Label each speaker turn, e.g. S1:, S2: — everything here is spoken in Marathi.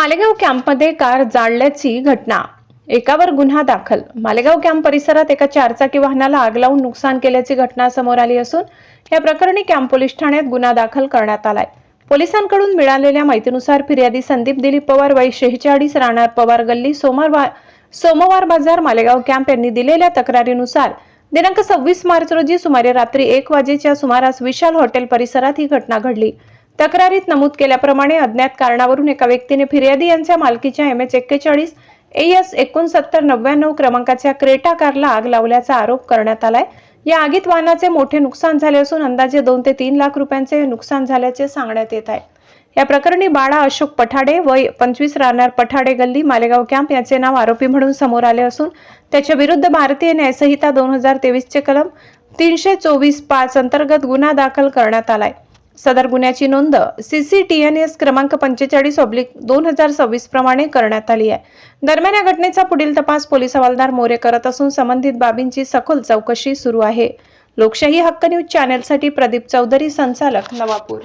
S1: मालेगाव कॅम्पमध्ये कार जाळल्याची घटना, एकावर गुन्हा दाखल। मालेगाव कॅम्प परिसरात एका चारचाकी वाहनाला आग लावून नुकसान केल्याची घटना समोर आली असून या प्रकरणी कॅम्प पोलीस ठाण्यात गुन्हा दाखल करण्यात आलाय। पोलिसांकडून मिळालेल्या माहितीनुसार फिर्यादी संदीप दिलीप पवार वय 46 राहणार पवार गल्ली सोमवार बाजार मालेगाव कॅम्प यांनी दिलेल्या तक्रारीनुसार दिनांक 26 मार्च रोजी सुमारे रात्री 1 वाजेच्या सुमारास विशाल हॉटेल परिसरात ही घटना घडली। तक्रारीत नमूद केल्याप्रमाणे अज्ञात कारणावरून एका व्यक्तीने फिर्यादी यांच्या मालकीच्या MH41 AS 6999 क्रमांकाच्या क्रेटा कारला आग लावल्याचा आरोप करण्यात आलाय। या आगीत वाहनाचे मोठे नुकसान झाले असून अंदाजे 2 ते 3 लाख रुपयांचे नुकसान झाल्याचे सांगण्यात येत आहे। या प्रकरणी बाळा अशोक पठाडे वय 25 राहणार पठाडे गल्ली मालेगाव कॅम्प याचे नाव आरोपी म्हणून समोर आले असून त्याच्या विरुद्ध भारतीय न्यायसंहिता 2023 चे कलम 324(5) अंतर्गत गुन्हा दाखल करण्यात आलाय। सदर गुन्ह्याची नोंद CCTNS क्रमांक 45/2026 प्रमाणे करण्यात आली आहे। दरम्यान या घटनेचा पुढील तपास पोलीस हवालदार मोरे करत असून संबंधित बाबींची सखोल चौकशी सुरू आहे। लोकशाही हक्क न्यूज चॅनलसाठी प्रदीप चौधरी, संचालक, नवापूर।